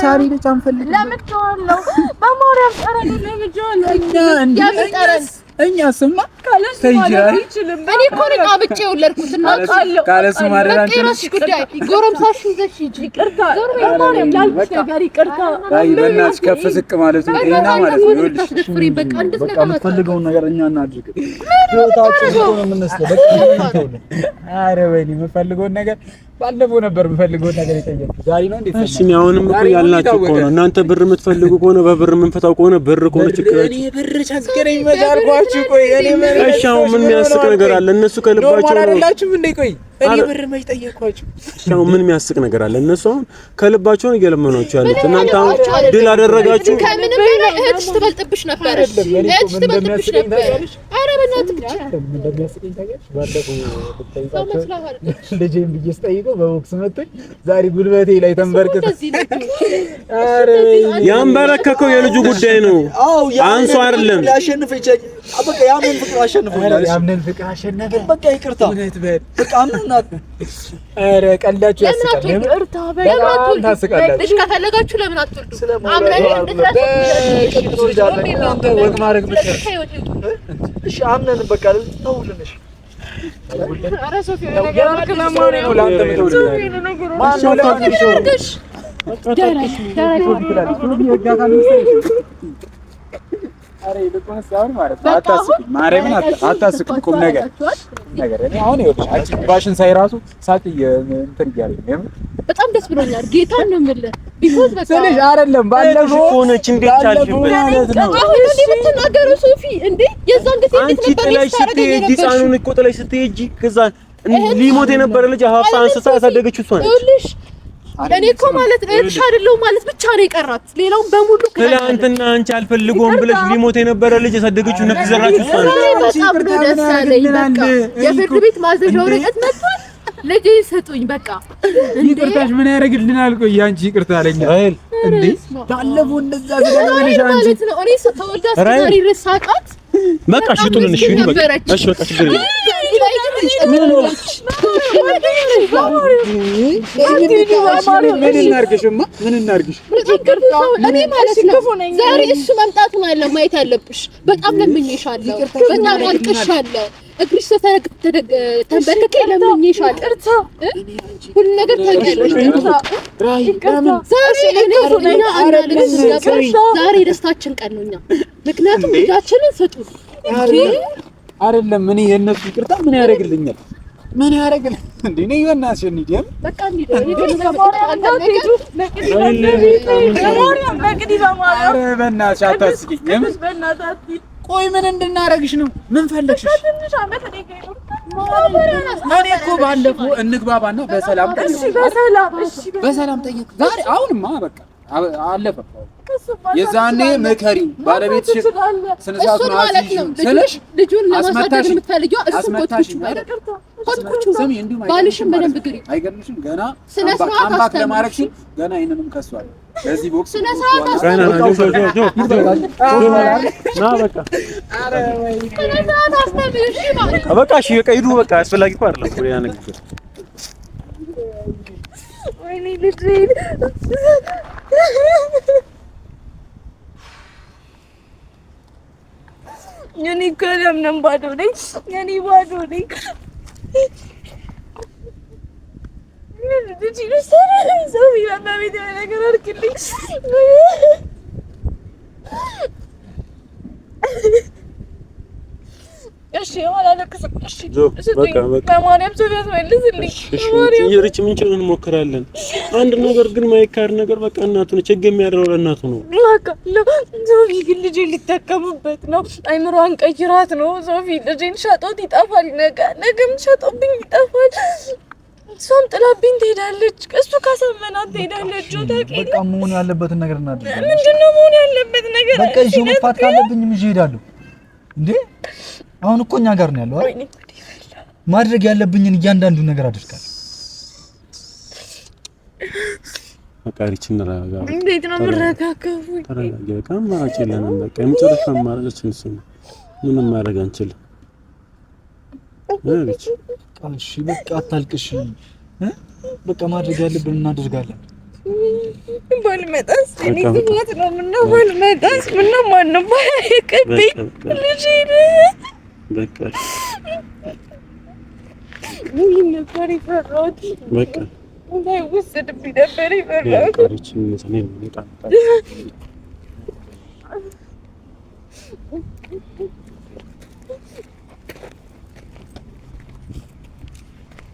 Speaker 3: ቻሪ ልጅ አንፈልግ
Speaker 6: ለምን ተዋለው? በማርያም ጠረን ነው
Speaker 3: እኛ ስማ ተይጅራሪ
Speaker 6: እኔ እኮ ነኝ አብጬ የወለድኩት እና ቃለው
Speaker 3: ካለሱ ማረራንቺ
Speaker 6: ለራስሽ ጉዳይ ጎረምሳሽ ይዘሽ ሂጂ። ይቅርታ በማርያም ላልኩሽ ነገር ይቅርታ።
Speaker 3: አይ በእናትሽ ከፍ ዝቅ ማለት ነው እና ማለት ነው። ይኸውልሽ
Speaker 6: ፍሪ በቃ እንደዚህ
Speaker 2: በቃ የምትፈልገውን ነገር እኛ እናድርግ።
Speaker 6: ምን
Speaker 2: ህይወታችን ነው የምንመስለው። በቃ
Speaker 7: ኧረ ወይኔ የምፈልገውን ነገር ባለፈው ነበር የምፈልገውን ነገር የጠየኩት ዛሬ ነው እንዴ?
Speaker 5: እሺ አሁንም እኮ ያልናችሁ እኮ ነው። እናንተ ብር የምትፈልጉ ከሆነ በብር የምንፈታው ከሆነ ብር ከሆነ ችግራችሁ።
Speaker 7: እኔ ብር ቸገረኝ መዛልኳችሁ። ቆይ እኔ ብር
Speaker 5: እሺ አሁን ምን የሚያስቅ ነገር አለ? እነሱ ከልባቸው ነው
Speaker 7: አይደላችሁም እንዴ? ቆይ እኔ ብር መች ጠየኳችሁ?
Speaker 5: እሺ አሁን ምን የሚያስቅ ነገር አለ? እነሱ አሁን ከልባቸው ነው እየለመኗችሁ ያሉት። እናንተ አሁን ድል አደረጋችሁ።
Speaker 6: ከምንም በላይ እህትሽ ትበልጥብሽ ነበር። እህትሽ ትበልጥብሽ ነበር። ኧረ በእናትህ ብቻ
Speaker 7: እንደሚያስቀኝ ታውቂያለሽ? ባለፈው ልጄን ብዬሽ ስጠይቀው በቦክስ መጥቶኝ ዛሬ ጉልበቴ ላይ ተንበርክቶ ኧረ
Speaker 5: ያንበረከከው የልጁ ጉዳይ ነው። አንሱ አይደለም
Speaker 2: ያሸንፈ ይችላል። በቃ ያምን ፍቅር አሸንፈናል።
Speaker 7: ያምን ፍቅር አሸነፈ።
Speaker 2: በቃ ይቅርታ በቃ አምናናት።
Speaker 7: ኧረ ቀላችሁ ያስቃል።
Speaker 6: ይቅርታ በእናትህ ታስቃላችሁ። ከፈለጋችሁ ለምን አትወልዱ? አምነን
Speaker 2: እናንተ ወግ ማድረግ ብቻ እሺ አምነን በቃ ተውልንሽ።
Speaker 6: ኧረ ሶፊ ነገር አልከናማሪ ነው
Speaker 7: ላንተ ተውልኝ። ማን ነው ለአንቺ ኧረ ይልቁንስ አሁን ማለት ነው አታስቂኝ፣ ማርያምን አታስቂኝ። ቁም ነገር እኔ አሁን ይኸውልሽ አንቺ ባሽን ሳይ ራሱ ሳቅ እንትን እያለኝ ነው።
Speaker 6: በጣም ደስ ብሎኛል። ጌታን ነው የምልህ ቢኮዝ በቃ
Speaker 7: ስልሽ አይደለም ባለፈው
Speaker 5: ሆነች እንዴት ቻልሽ
Speaker 7: ማለት ነው።
Speaker 6: አሁን እንዴ የምትናገረው ሶፊ እንዴ የዛን ጊዜ እንዴት
Speaker 5: አንቺ ጥለሽ ስትሄጂ ህፃኑን እኮ ጥለሽ ስትሄጂ ከዛ ሊሞት የነበረ ልጅ ሀብሳ አንስታ ያሳደገችው እሷ ነች።
Speaker 6: ይኸውልሽ እኔ እኮ ማለት እህትሽ አይደለሁ ማለት ብቻ ነው የቀራት። ሌላውን በሙሉ
Speaker 5: ትናንትና አንቺ አልፈልገውም ብለሽ ሊሞት የነበረ ልጅ ያሳደገችው ነፍስ ዘራችሁ እሷ ነች።
Speaker 6: በጣም ደስ ያለኝ በቃ የፍርድ ቤት ማዘዣ ወረቀት መጥቷል። ልጄ ስጡኝ በቃ።
Speaker 7: ይቅርታሽ ምን ያደርግልናል? ቆይ አንቺ ይቅርታ አለኝ አይደል እንዴ? ባለፈው እንደዛ ስለነበረሽ አንቺ
Speaker 6: ነው እኔ ስተወልዳ ስታሪ ረሳቃት
Speaker 5: በቃ ሽጡልን። እሺ ይሁን በቃ እሺ በቃ ችግር የለም።
Speaker 7: ምን እናርግሽ?
Speaker 6: እኔ ማለት ነው ዛሬ እሱ መምጣቱን አለ ማየት ያለብሽ። በጣም ለምኜሻለሁ፣ በጣም አልቅሻለሁ። እግርሽ ተንበርክኬ ለምኜሻለሁ። ሁሉ ነገር ታውቂያለሽ። ዛሬ ደስታችን ቀን ነው እኛ ምክንያቱም ልጃችንን ስጡን
Speaker 7: አይደለም። እኔ የእነሱ ይቅርታ ምን ያደርግልኛል? ምን ያደርግልኝ እንዴ? እኔ በእናትሽ እንሂድ።
Speaker 6: በቃ እንሂድ።
Speaker 7: ኧረ በእናትሽ አታስቂኝ። ቆይ ምን እንድናረግሽ ነው? ምን ፈለግሽ? እኔ እኮ ባለፈው እንግባባና በሰላም በሰላም ጠይቅ። ዛሬ አሁንማ በቃ አለፈ። የዛኔ መከሪው ባለቤትሽ ስነሳቱን አስይዥ ስለሽ
Speaker 6: ልጁን ለማሳደግ የምትፈልጊው እሱ ኮትኩቹ ሰሚ እንዲሁ ባልሽን በደንብ ግሪ።
Speaker 7: አይገርምሽም? ገና አምባክ ለማድረግ ሲል ገና ይሄንንም ከሷል። በዚህ ቦክስ
Speaker 5: ገና ነው። በቃ እሺ በቃ ሂዱ በቃ አስፈላጊ እኮ አይደለም ወዲያ ነገር
Speaker 1: ወይኔ ልጅ የኔ ከለምንም ባዶ ነኝ። የኔ ባዶ ነኝ። ልጅ ይሰራል ሰው ይላል ቤት ነገር አድርግልኝ። እሺ አላለቅስም። እሺ
Speaker 5: በቃ በቃ
Speaker 1: በማርያም ሰው ያስመልስልኝ።
Speaker 5: እሺ ይርጭ ምን ችለን እንሞክራለን። አንድ ነገር ግን ማይካር ነገር በቃ እናቱ ነች። ህግ የሚያደርገው ለእናቱ ነው።
Speaker 1: በቃ ሶፊ ግን ልጄ ሊጠቀምበት ነው። አይምሮዋን ቀይራት ነው። ሶፊ ልጄን ሸጦት ይጠፋል። ነገም ሸጦብኝ ይጠፋል። እሷም ጥላብኝ ትሄዳለች። እሱ ካሳመናት ትሄዳለች። ታውቂ
Speaker 2: በቃ መሆን ያለበትን ነገር እናድርግ።
Speaker 1: ምንድነው መሆን ያለበት ነገር?
Speaker 2: በቃ ይዞ መጥፋት ካለብኝም ይዤ እሄዳለሁ። እንዴ አሁን እኮ እኛ ጋር ነው ያለው አይደል? ማድረግ ያለብኝን እያንዳንዱ ነገር አድርጋለሁ።
Speaker 5: በቃ ሪችን ረጋ።
Speaker 1: እንዴት ነው የምረጋጋው?
Speaker 5: ተረጋጋ። በቃ አማራጭ የለንም። በቃ የመጨረሻ አማራጫችን እሱ ነው። ምንም ማድረግ አንችልም። እሺ
Speaker 2: እሺ በቃ አታልቅሽ። በቃ ማድረግ ያለብን እናደርጋለን።
Speaker 1: ባልመጣስ እኔ ግማት ነው ምነው ባልመጣስ ምነው ማንም ባይቀበኝ ልጅ
Speaker 5: በቃ
Speaker 1: ምን ነበር ይፈራውት
Speaker 5: በቃ
Speaker 1: እንታይ ወሰድብኝ ነበር ይፈራውት
Speaker 5: ሪችን ነው